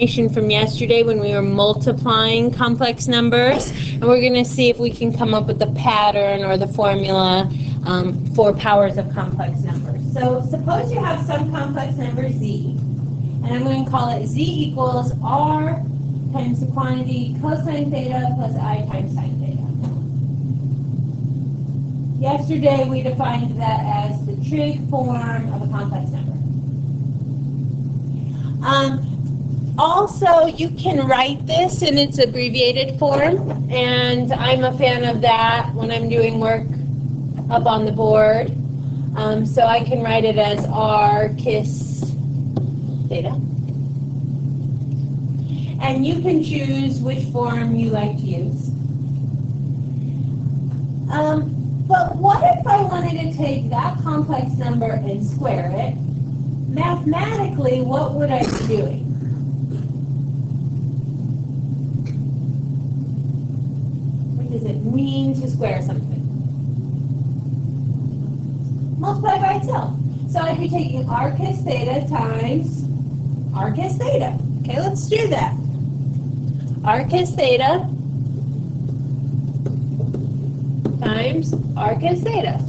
from yesterday when we were multiplying complex numbers, and we're going to see if we can come up with the pattern or the formula for powers of complex numbers. So suppose you have some complex number z, and I'm going to call it z equals r times the quantity cosine theta plus I times sine theta. Yesterday we defined that as the trig form of a complex number. Also, you can write this in its abbreviated form, and I'm a fan of that when I'm doing work up on the board. So I can write it as r kiss theta. And you can choose which form you like to use. But what if I wanted to take that complex number and square it? Mathematically, what would I be doing? What does it mean to square something? Multiply by itself. So I'd be taking r kiss theta times r kiss theta. Okay, let's do that. R kiss theta times r kiss theta.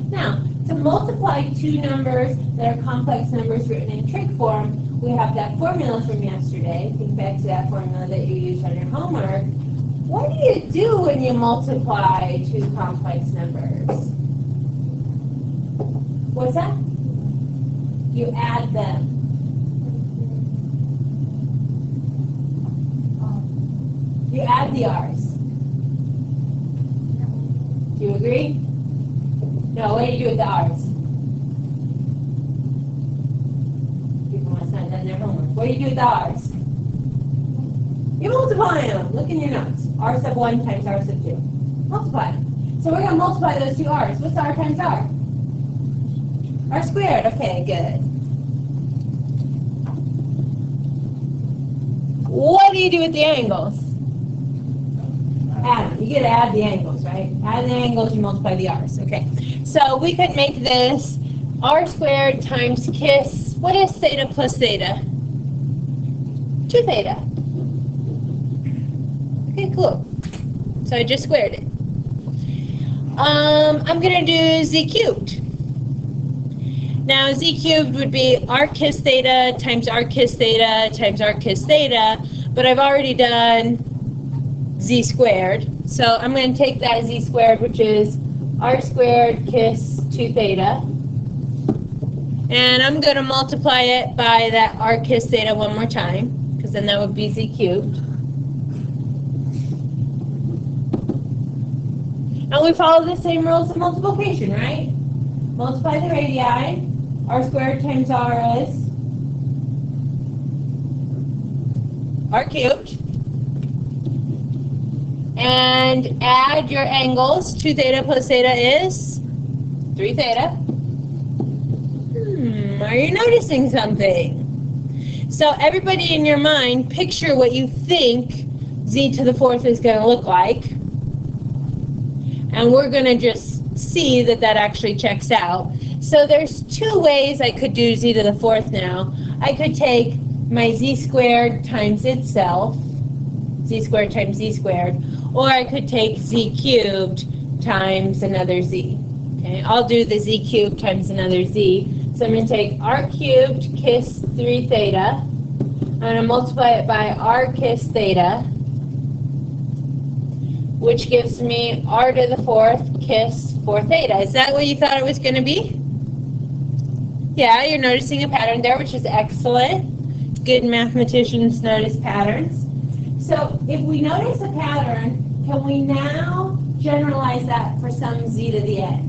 Now, to multiply two numbers that are complex numbers written in trig form, we have that formula from yesterday. Think back to that formula that you used on your homework. What do you do when you multiply two complex numbers? What's that? You add them. You add the r's. Do you agree? No, what do you do with the r's? People must not have done their homework. What do you do with the r's? You multiply them. Look in your notes. R sub 1 times R sub 2. Multiply them. So we're going to multiply those two r's. What's r times r? R squared. Okay, good. What do you do with the angles? Add them. You get to add the angles, right? Add the angles, you multiply the r's. Okay. So we could make this r squared times kiss. What is theta plus theta? 2 theta. Okay, cool. So I just squared it. I'm going to do z cubed. Now z cubed would be r kiss theta times r kiss theta times r kiss theta, but I've already done z squared. So I'm going to take that z squared, which is r squared kiss 2 theta, and I'm going to multiply it by that r kiss theta one more time, because then that would be z cubed. And we follow the same rules of multiplication, right? Multiply the radii. R squared times r is r cubed. And add your angles. 2 theta plus theta is 3 theta. Are you noticing something? So everybody in your mind, picture what you think z to the 4th is going to look like. And we're going to just see that that actually checks out. So there's 2 ways I could do z to the 4th now. I could take my z squared times itself, z squared times z squared, or I could take z cubed times another z. Okay, I'll do the z cubed times another z. So I'm going to take r cubed kiss 3 theta. I'm going to multiply it by r kiss theta, which gives me r to the 4th kiss 4 theta. Is that what you thought it was going to be? Yeah, you're noticing a pattern there, which is excellent. Good mathematicians notice patterns. So if we notice a pattern, can we now generalize that for some z to the n?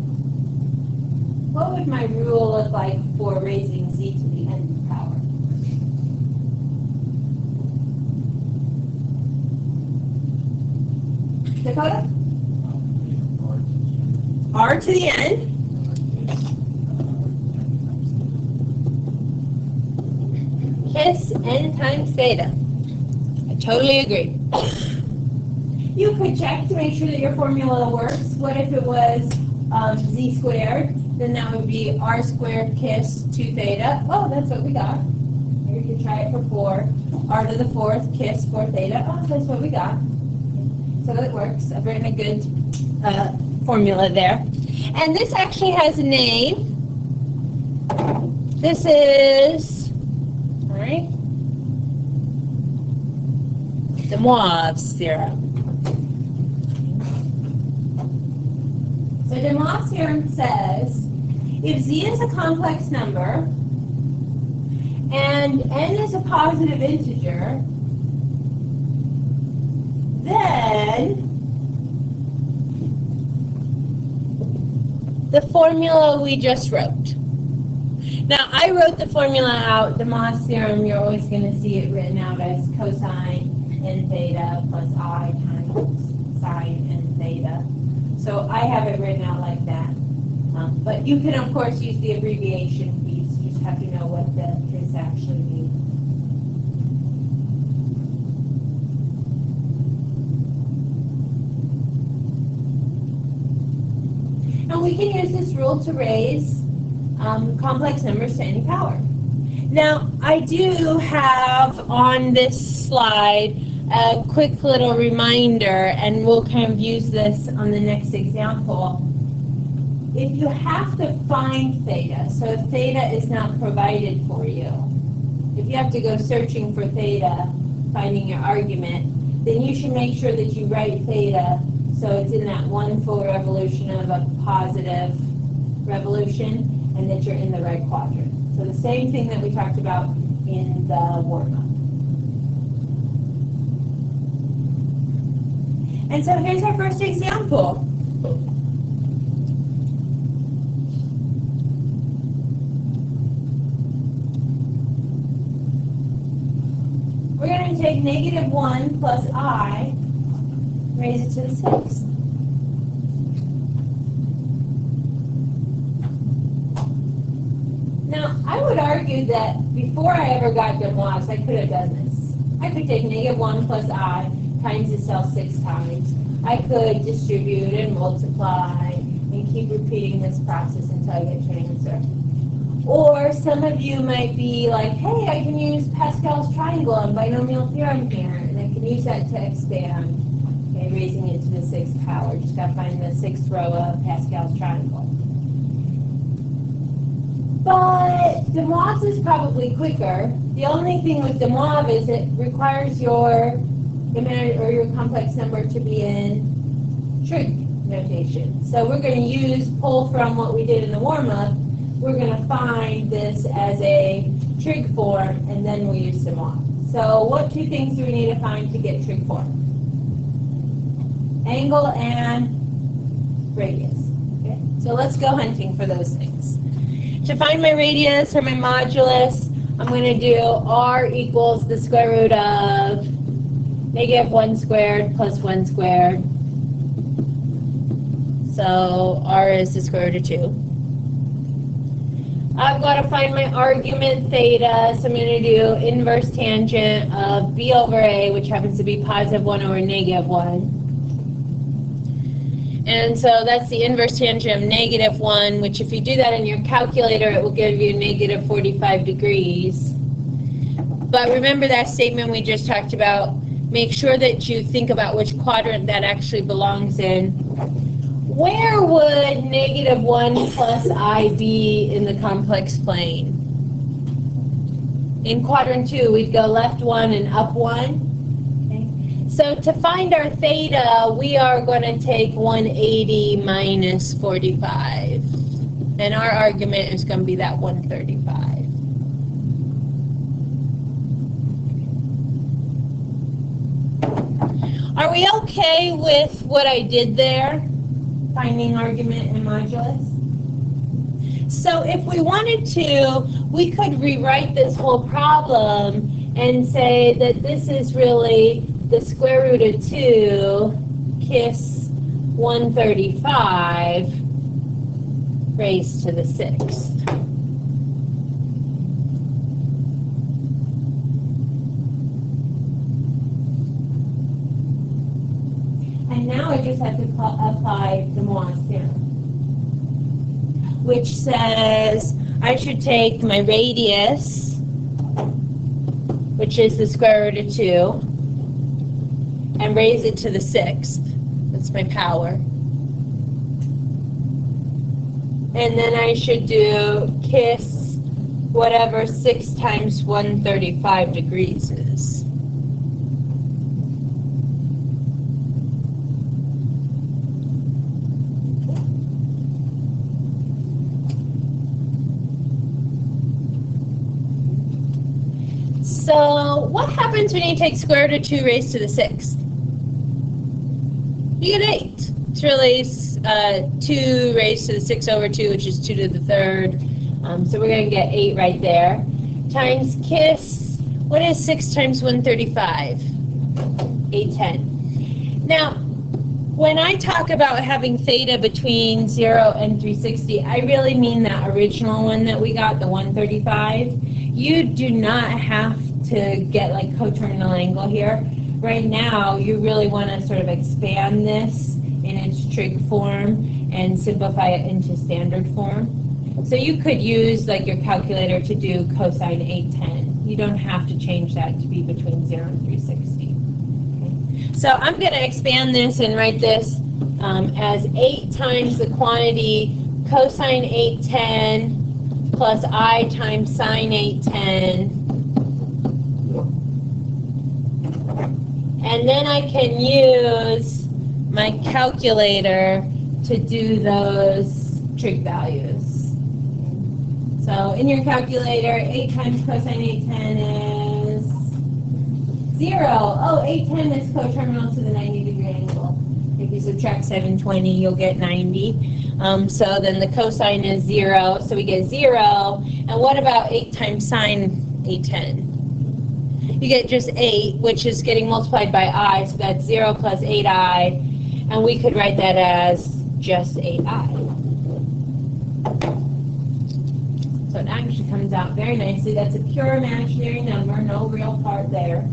What would my rule look like for raising z to the nth power? Dakota? R to the n. Kiss n times theta. I totally agree. You could check to make sure that your formula works. What if it was z squared? Then that would be r squared kiss 2 theta. Oh, that's what we got. We could try it for 4. R to the 4th, kiss 4 theta. Oh, that's what we got. So it works. I've written a good formula there. And this actually has a name. This is, all right, de Moivre's theorem. So de Moivre's theorem says, if z is a complex number and n is a positive integer, then the formula we just wrote. Now, I wrote the formula out, de Moivre's theorem, you're always going to see it written out as cosine n theta plus I times sine n theta. So I have it written out like that. But you can, of course, use the abbreviation piece. You just have to know what this actually means. And we can use this rule to raise complex numbers to any power. Now, I do have on this slide a quick little reminder, and we'll kind of use this on the next example. If you have to find theta, so if theta is not provided for you, if you have to go searching for theta, finding your argument, then you should make sure that you write theta so it's in that one full revolution of a positive revolution, and that you're in the right quadrant. So the same thing that we talked about in the warm-up. And so here's our first example. We're going to take negative 1 plus I, raise it to the 6th. Now, I would argue that before I ever got de Moivre's, I could have done this. I could take negative 1 plus I times itself 6 times. I could distribute and multiply and keep repeating this process until I get to an answer. Or some of you might be like, hey, I can use Pascal's triangle and binomial theorem here, and I can use that to expand, okay, raising it to the 6th power. Just got to find the 6th row of Pascal's triangle. But de Moivre's is probably quicker. The only thing with de Moivre is it requires your complex number to be in trig notation. So we're going to pull from what we did in the warm-up. We're going to find this as a trig form, and then we'll use de Moivre. So what 2 things do we need to find to get trig form? Angle and radius. Okay? So let's go hunting for those things. To find my radius or my modulus, I'm going to do r equals the square root of negative 1 squared plus 1 squared. So r is the square root of 2. I've got to find my argument theta, so I'm going to do inverse tangent of b over a, which happens to be positive 1 over negative 1. And so that's the inverse tangent of negative 1, which if you do that in your calculator, it will give you negative 45 degrees. But remember that statement we just talked about. Make sure that you think about which quadrant that actually belongs in. Where would negative 1 plus I be in the complex plane? In quadrant 2, we'd go left 1 and up 1. So to find our theta, we are going to take 180 minus 45. And our argument is going to be that 135. Are we okay with what I did there? Finding argument and modulus? So if we wanted to, we could rewrite this whole problem and say that this is really the square root of 2 kiss 135 raised to the 6th. And now I just have to apply de Moivre's theorem, which says I should take my radius which is the square root of 2, and raise it to the 6th. That's my power. And then I should do kiss whatever 6 times 135 degrees is. So what happens when you take square root of 2 raised to the 6th? You get 8. It's really 2 raised to the 6 over 2, which is 2 to the 3rd. So we're going to get 8 right there. Times kiss, what is 6 times 135? 810. Now, when I talk about having theta between 0 and 360, I really mean that original one that we got, the 135. You do not have to get like coterminal angle here. Right now, you really want to sort of expand this in its trig form and simplify it into standard form. So you could use like your calculator to do cosine 810. You don't have to change that to be between 0 and 360. Okay. So I'm going to expand this and write this as 8 times the quantity cosine 810 plus I times sine 810. And then I can use my calculator to do those trig values. So in your calculator, 8 times cosine 810 is 0. Oh, 810 is coterminal to the 90-degree angle. If you subtract 720, you'll get 90. So then the cosine is 0, so we get 0. And what about 8 times sine 810? You get just 8, which is getting multiplied by I, so that's 0 plus 8I. And we could write that as just 8I. So it actually comes out very nicely. That's a pure imaginary number, no real part there.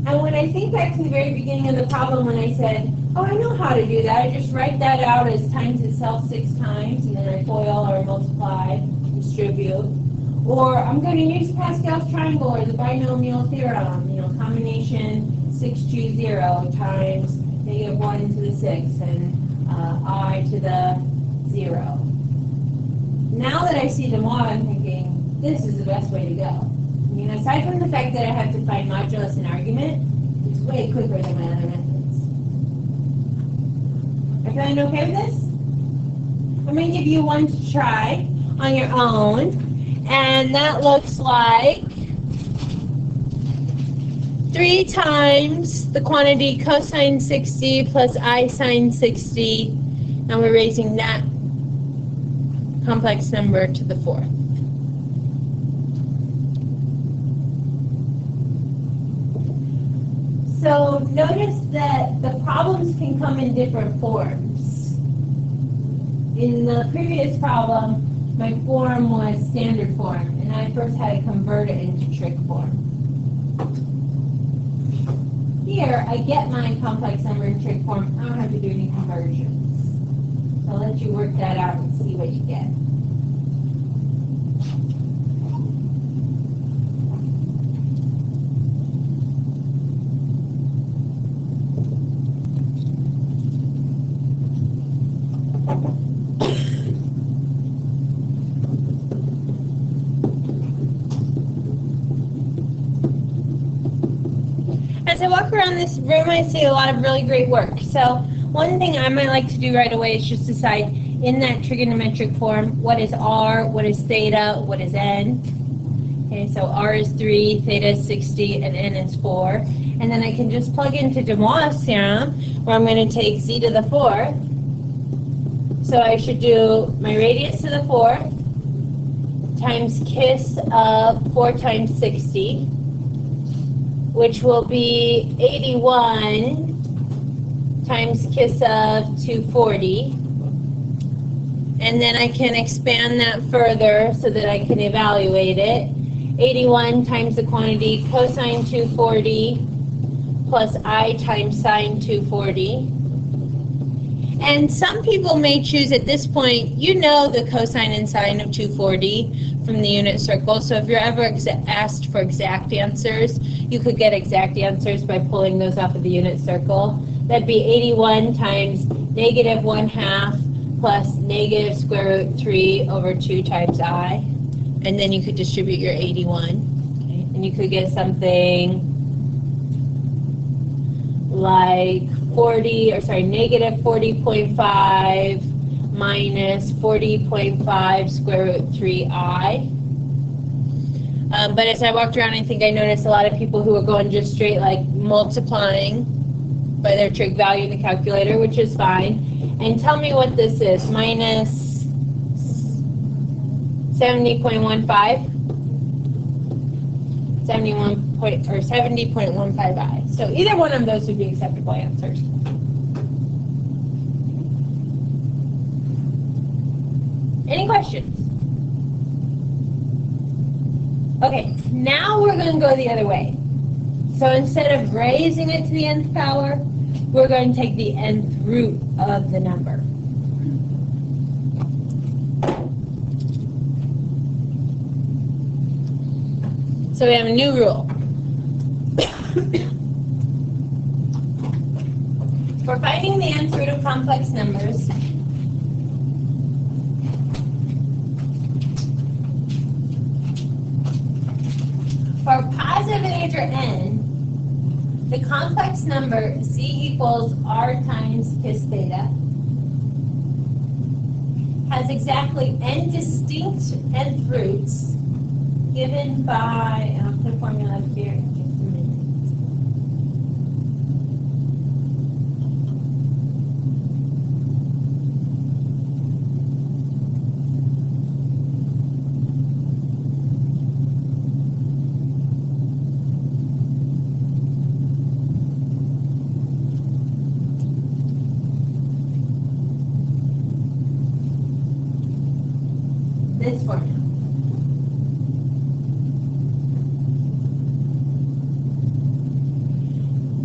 And when I think back to the very beginning of the problem when I said, oh, I know how to do that. I just write that out as times itself 6 times, and then I FOIL or multiply, distribute. Or I'm going to use Pascal's triangle or the binomial theorem, combination 6 choose 0 times -1 to the 6 and I to the 0. Now that I see them all, I'm thinking, this is the best way to go. I mean, aside from the fact that I have to find modulus and argument, it's way quicker than my other methods. Are you feeling okay with this? I'm going to give you one to try on your own, and that looks like 3 times the quantity cosine 60 plus I sine 60, and we're raising that complex number to the 4th. So notice that the problems can come in different forms. In the previous problem, my form was standard form, and I first had to convert it into trig form. Here, I get my complex number in trig form. I don't have to do any conversions. So I'll let you work that out and see what you get. As I walk around this room, I see a lot of really great work. So one thing I might like to do right away is just decide in that trigonometric form, what is R, what is theta, what is N. Okay, so R is 3, theta is 60, and N is 4. And then I can just plug into De Moivre's theorem, where I'm going to take z to the 4th. So I should do my radius to the 4th times kiss of 4 times 60. Which will be 81 times kiss of 240. And then I can expand that further so that I can evaluate it. 81 times the quantity cosine 240 plus I times sine 240. And some people may choose at this point, you know the cosine and sine of 240 from the unit circle. So if you're ever asked for exact answers, you could get exact answers by pulling those off of the unit circle. That'd be 81 times negative 1/2 plus negative square root 3 over 2 times I. And then you could distribute your 81. Okay? And you could get something like negative 40.5 minus 40.5 square root 3I. But as I walked around, I think I noticed a lot of people who were going just straight like multiplying by their trig value in the calculator, which is fine. And tell me what this is, minus 70.15? 70.15I. So either one of those would be acceptable answers. Any questions? Okay, now we're going to go the other way. So instead of raising it to the nth power, we're going to take the nth root of the number. So we have a new rule. For finding the nth root of complex numbers, for positive integer n, the complex number z equals r times cos theta has exactly n distinct nth roots given by, and I'll put a formula up here in just a minute. This formula.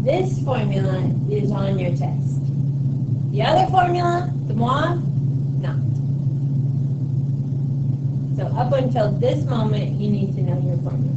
This formula is on your test. The other formula, the moi, not. So up until this moment, you need to know your formula.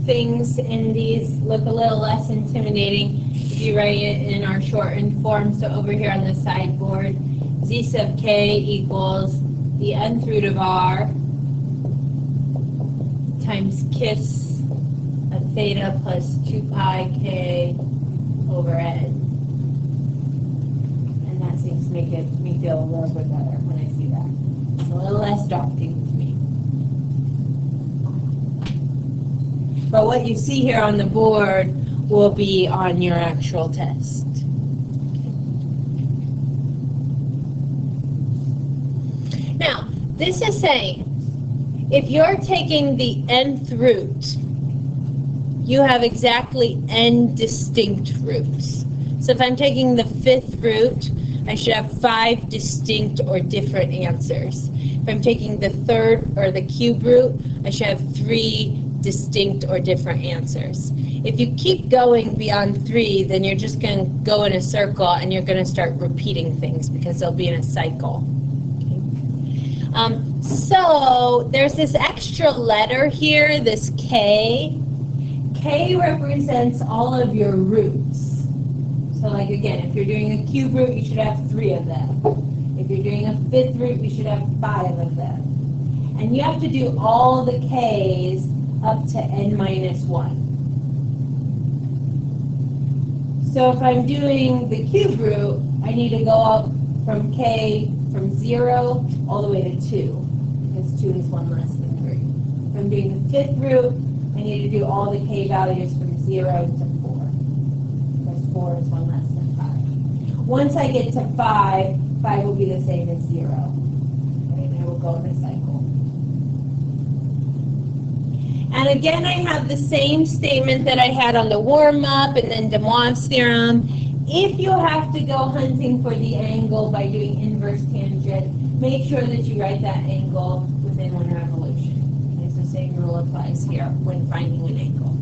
Things in these look a little less intimidating if you write it in our shortened form. So over here on the sideboard, z sub k equals the nth root of r times kis of theta plus 2 pi k over n. And that seems to make me feel a little bit better when I see that. It's a little less daunting to me. But what you see here on the board will be on your actual test. Now, this is saying, if you're taking the nth root, you have exactly n distinct roots. So if I'm taking the 5th root, I should have 5 distinct or different answers. If I'm taking the 3rd or the cube root, I should have 3 distinct or different answers. If you keep going beyond 3, then you're just going to go in a circle and you're going to start repeating things because they'll be in a cycle. Okay. So there's this extra letter here, this K. K represents all of your roots. So like again, if you're doing a cube root, you should have 3 of them. If you're doing a 5th root, you should have 5 of them. And you have to do all the K's up to n minus 1. So if I'm doing the cube root, I need to go up from k from 0 all the way to 2, because 2 is 1 less than 3. If I'm doing the 5th root, I need to do all the k values from 0 to 4, because 4 is 1 less than 5. Once I get to 5, 5 will be the same as 0. And I will go in a cycle. And again, I have the same statement that I had on the warm-up and then De Moivre's theorem. If you have to go hunting for the angle by doing inverse tangent, make sure that you write that angle within 1 revolution. It's the same rule applies here when finding an angle.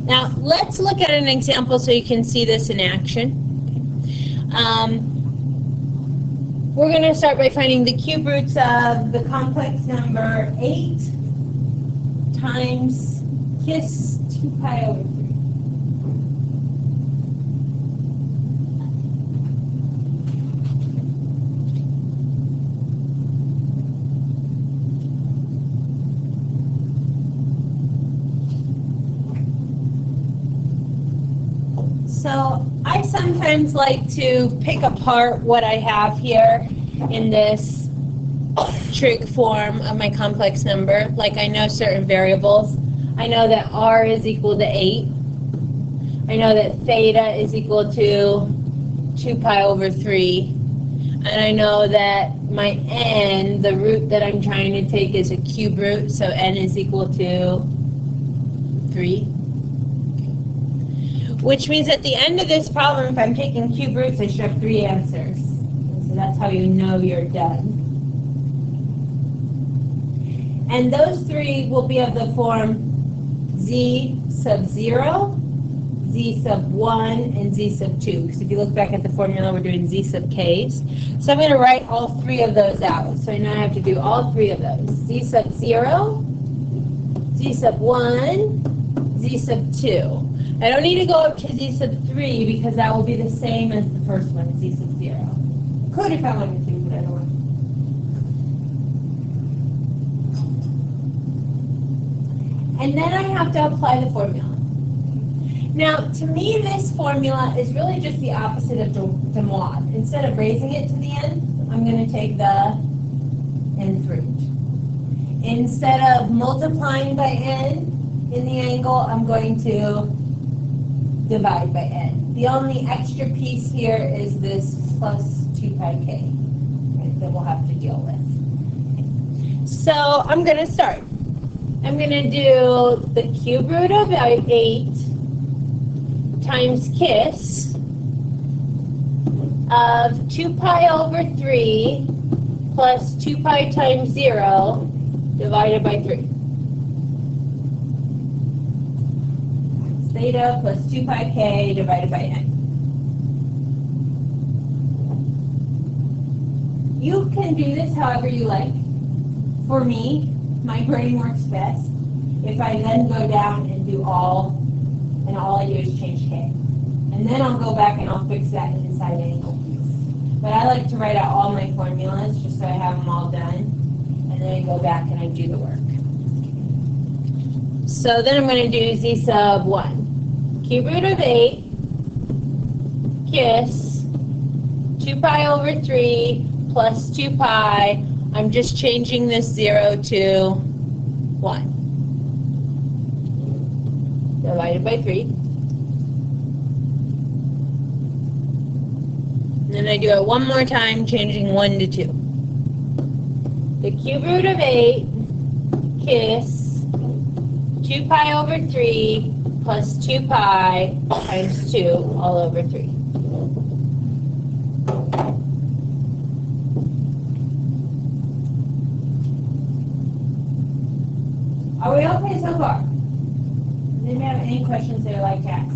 Now, let's look at an example so you can see this in action. We're going to start by finding the cube roots of the complex number 8 times KISS 2 pi over 3. So I sometimes like to pick apart what I have here in this trig form of my complex number. Like I know certain variables. I know that r is equal to 8. I know that theta is equal to 2 pi over 3. And I know that my n, the root that I'm trying to take, is a cube root, so n is equal to 3. Which means at the end of this problem, if I'm taking cube roots, I should have 3 answers. And so that's how you know you're done. And those 3 will be of the form z sub 0, z sub 1, and z sub 2. Because if you look back at the formula, we're doing z sub k's. So I'm going to write all 3 of those out. So now I have to do all 3 of those. Z sub 0, z sub 1, z sub 2. I don't need to go up to z sub 3 because that will be the same as the first one, z sub 0. Could if I wanted to, but I don't want to. And then I have to apply the formula. Now, to me, this formula is really just the opposite of De Moivre. Instead of raising it to the n, I'm going to take the nth root. Instead of multiplying by n in the angle, I'm going to divide by n. The only extra piece here is this plus 2 pi k, right, that we'll have to deal with. So I'm going to start. I'm going to do the cube root of 8 times KISS of 2 pi over 3 plus 2 pi times 0 divided by 3. Theta plus 2 pi k divided by n. You can do this however you like. For me, my brain works best if I then go down and do all I do is change k. And then I'll go back and I'll fix that inside angle piece. But I like to write out all my formulas just so I have them all done. And then I go back and I do the work. So then I'm going to do z sub 1. Cube root of 8, KISS, 2 pi over 3 plus 2 pi. I'm just changing this 0 to 1. Divided by 3. And then I do it one more time, changing 1 to 2. The cube root of 8, KISS, 2 pi over 3 plus 2 pi times 2 all over 3. Are we okay so far? Does anybody have any questions they'd like to ask?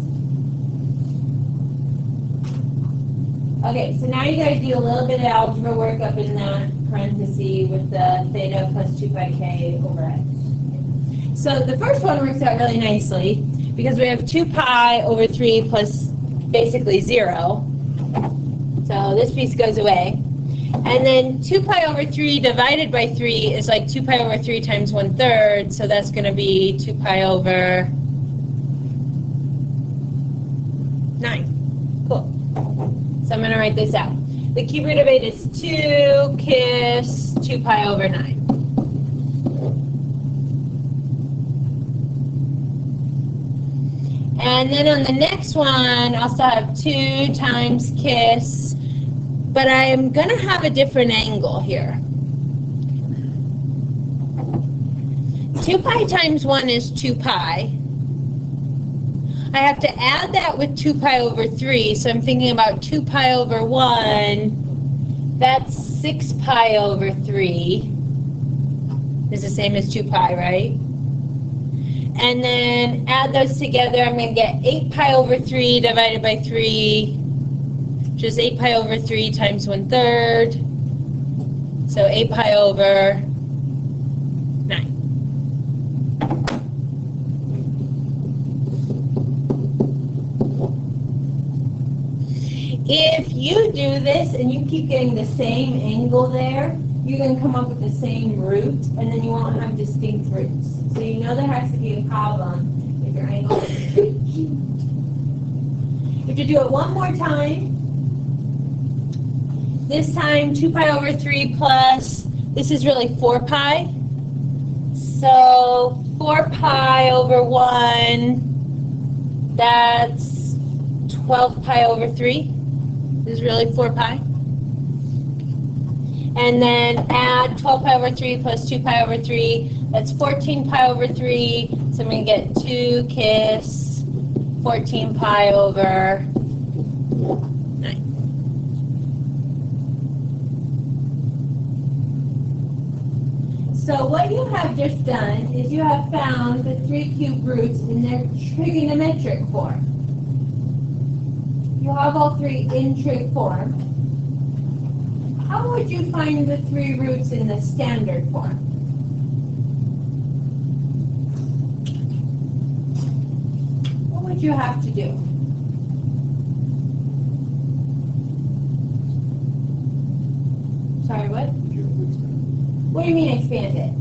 Okay, so now you guys do a little bit of algebra work up in that parenthesis with the theta plus 2 pi k over x. So the first one works out really nicely because we have 2 pi over 3 plus basically 0. So this piece goes away. And then 2 pi over 3 divided by 3 is like 2 pi over 3 times 1/3, so that's going to be 2 pi over 9. Cool. So I'm going to write this out. The cube root of 8 is 2, KISS, 2 pi over 9. And then on the next one, I'll still have 2 times KISS but I am going to have a different angle here. 2 pi times 1 is 2 pi. I have to add that with 2 pi over 3, so I'm thinking about 2 pi over 1. That's 6 pi over 3. Is the same as 2 pi, right? And then add those together, I'm going to get 8 pi over 3 divided by 3, which is 8 pi over 3 times 1/3. So 8 pi over 9. If you do this and you keep getting the same angle there, you're going to come up with the same root, and then you won't have distinct roots. So you know there has to be a problem if your angle is straight. You have to do it one more time. This time 2 pi over 3 plus, this is really 4 pi. So 4 pi over 1, that's 12 pi over 3. This is really 4 pi. And then add 12 pi over 3 plus 2 pi over 3. That's 14 pi over 3. So I'm going to get 2 kiss 14 pi over 9. So what you have just done is you have found the 3 cube roots in their trigonometric form. You have all 3 in trig form. How would you find the 3 roots in the standard form? What would you have to do? Sorry, what? What do you mean expand it?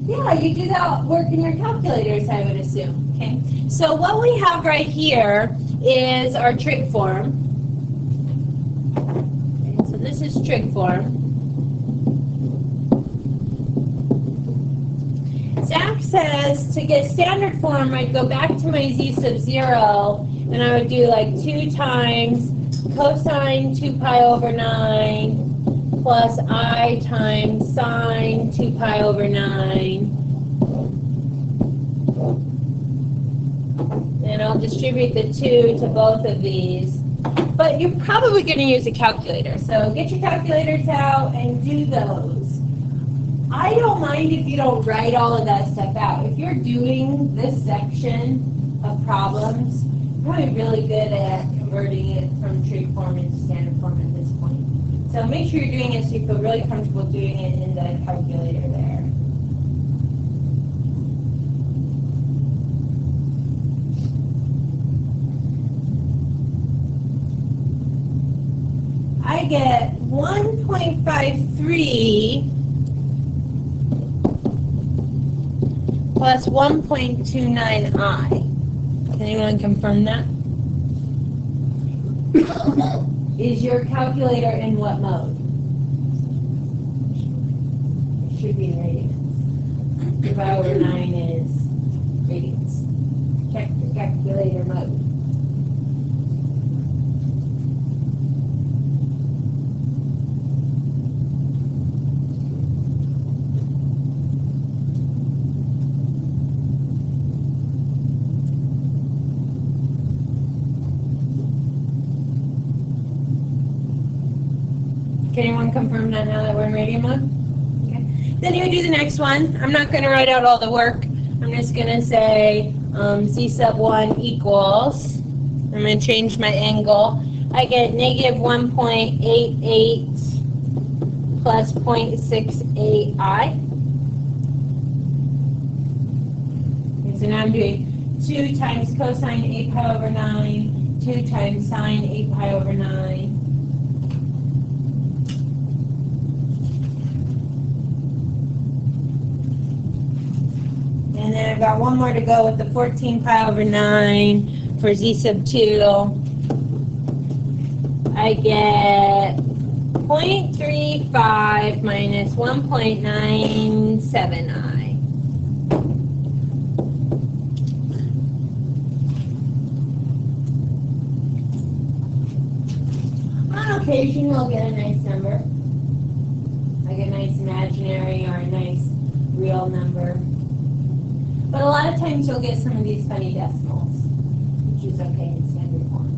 Yeah, you do that work in your calculators, I would assume. Okay. So what we have right here is our trig form. Okay, so this is trig form. Zach says to get standard form, I'd go back to my z sub 0, and I would do like 2 times cosine 2 pi over 9 plus I times sine 2 pi over 9. And I'll distribute the 2 to both of these. But you're probably going to use a calculator. So get your calculators out and do those. I don't mind if you don't write all of that stuff out. If you're doing this section of problems, you're probably really good at converting it from trig form into standard form at this point. So make sure you're doing it so you feel really comfortable doing it in the calculator there. I get 1.53 plus 1.29i. Can anyone confirm that? Is your calculator in what mode? It should be in radians. 2 pi over 9 is radians. Check the calculator mode. Can anyone confirm that now that we're in radian mode? Okay. Then you do the next one. I'm not going to write out all the work. I'm just going to say z sub 1 equals, I'm going to change my angle. I get negative 1.88 plus 0.68i. So now I'm doing 2 times cosine 8 pi over 9, 2 times sine 8 pi over 9. And then I've got one more to go with the 14 pi over 9 for z sub 2. I get 0.35 minus 1.97i. occasion you'll get a nice number, like a nice imaginary or a nice real number. But a lot of times you'll get some of these funny decimals, which is okay in standard form.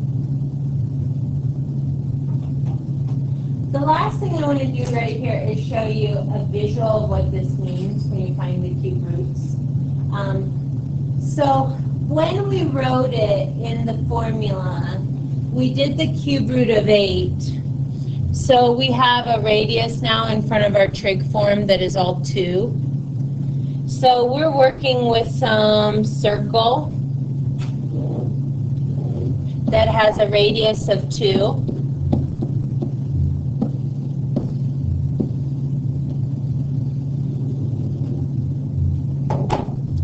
The last thing I want to do right here is show you a visual of what this means when you find the cube roots. So when we wrote it in the formula, we did the cube root of 8. So we have a radius now in front of our trig form that is all 2. So we're working with some circle that has a radius of 2.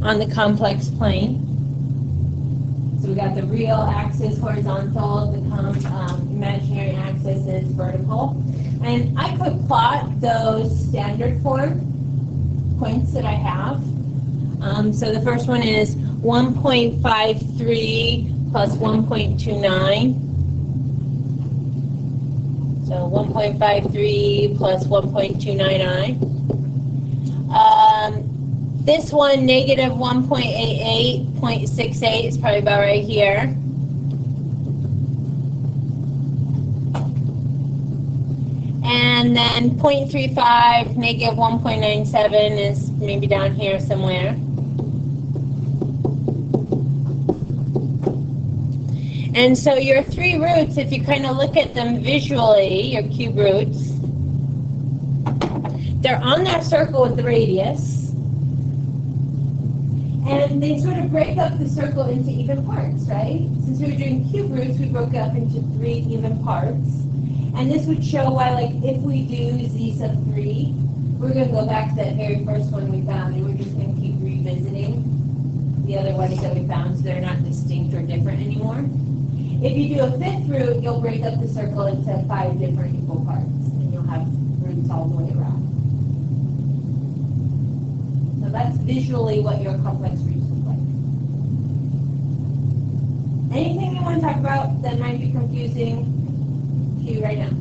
On the complex plane. So we got the real axis horizontal, the imaginary axis is vertical. And I could plot those standard form points that I have. So the first one is 1.53 plus 1.29. So 1.53 plus 1.29i. This one, negative 1.88, 0.68 is probably about right here. And then 0.35, negative 1.97 is maybe down here somewhere. And so your 3 roots, if you kind of look at them visually, your cube roots, they're on that circle with the radius. And they sort of break up the circle into even parts, right? Since we were doing cube roots, we broke it up into 3 even parts. And this would show why, like, if we do z sub 3, we're going to go back to that very first one we found, and we're just going to keep revisiting the other ones that we found so they're not distinct or different anymore. If you do a 5th root, you'll break up the circle into 5 different equal parts, and you'll have roots all the way around. So that's visually what your complex roots look like. Anything you want to talk about that might be confusing to you right now?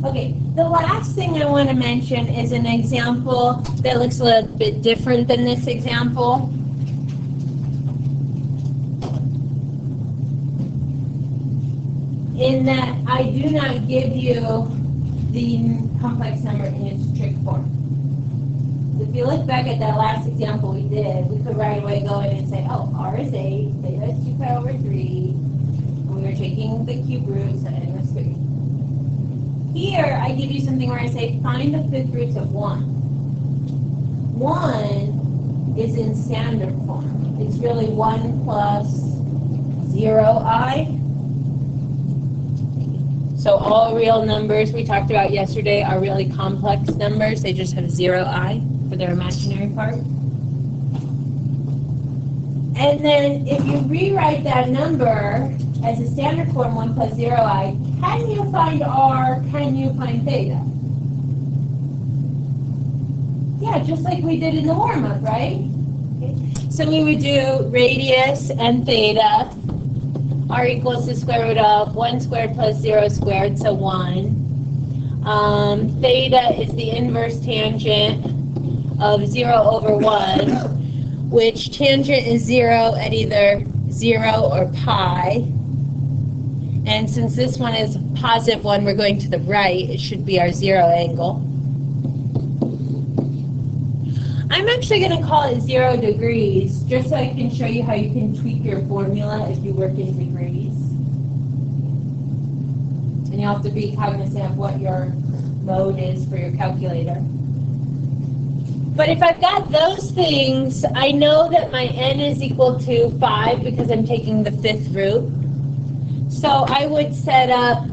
Okay, the last thing I want to mention is an example that looks a little bit different than this example. In that I do not give you the complex number in its trig form. So if you look back at that last example we did, we could right away go in and say, oh, r is 8, theta is 2 pi over 3, and we were taking the cube roots, and it was 3. Here, I give you something where I say, find the 5th roots of 1. 1 is in standard form. It's really 1 plus 0i. So all real numbers we talked about yesterday are really complex numbers. They just have 0i for their imaginary part. And then if you rewrite that number as a standard form, 1 plus 0i, can you find r, can you find theta? Yeah, just like we did in the warm-up, right? Okay. So we would do radius and theta. R equals the square root of 1 squared plus 0 squared, so 1. Theta is the inverse tangent of 0 over 1, which tangent is 0 at either 0 or pi. And since this one is positive 1, we're going to the right. It should be our 0 angle. I'm actually going to call it 0 degrees, just so I can show you how you can tweak your formula if you work in degrees. And you have to be cognizant of what your mode is for your calculator. But if I've got those things, I know that my n is equal to 5 because I'm taking the 5th root. So I would set up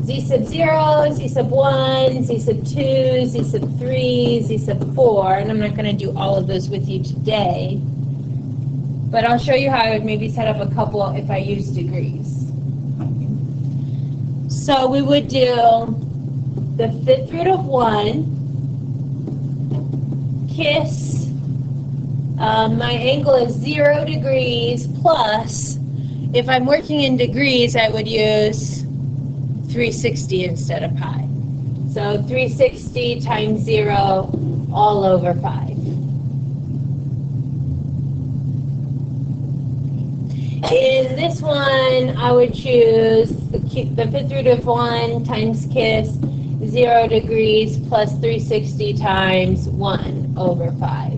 z sub 0, z sub 1, z sub 2, z sub 3, z sub 4, and I'm not going to do all of those with you today, but I'll show you how I would maybe set up a couple if I use degrees. So we would do the 5th root of 1, kiss, my angle is 0 degrees plus if I'm working in degrees, I would use 360 instead of pi. So 360 times 0 all over 5. In this one, I would choose the fifth root of 1 times KISS, 0 degrees plus 360 times 1 over 5.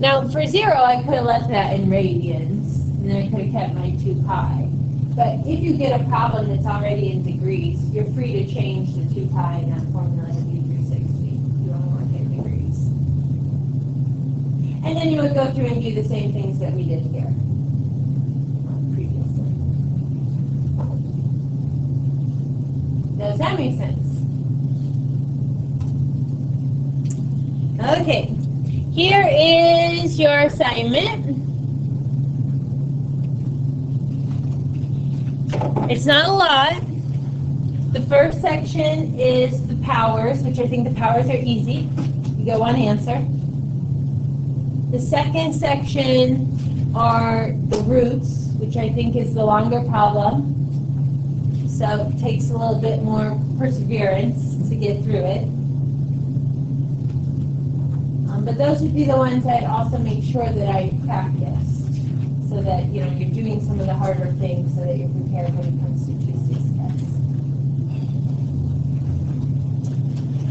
Now, for 0, I could have left that in radians, and then I could have kept my 2 pi. But if you get a problem that's already in degrees, you're free to change the 2 pi in that formula to be 360. You don't want to get degrees. And then you would go through and do the same things that we did here previously. Does that make sense? Okay. Here is your assignment. It's not a lot. The first section is the powers, which I think the powers are easy. You get one answer. The second section are the roots, which I think is the longer problem. So it takes a little bit more perseverance to get through it. But those would be the ones I'd also make sure that I practice, so that you're doing some of the harder things, so that you're prepared when it comes to Tuesday's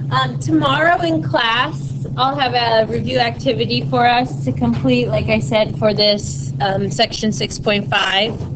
test. Tomorrow in class, I'll have a review activity for us to complete, like I said, for this section 6.5.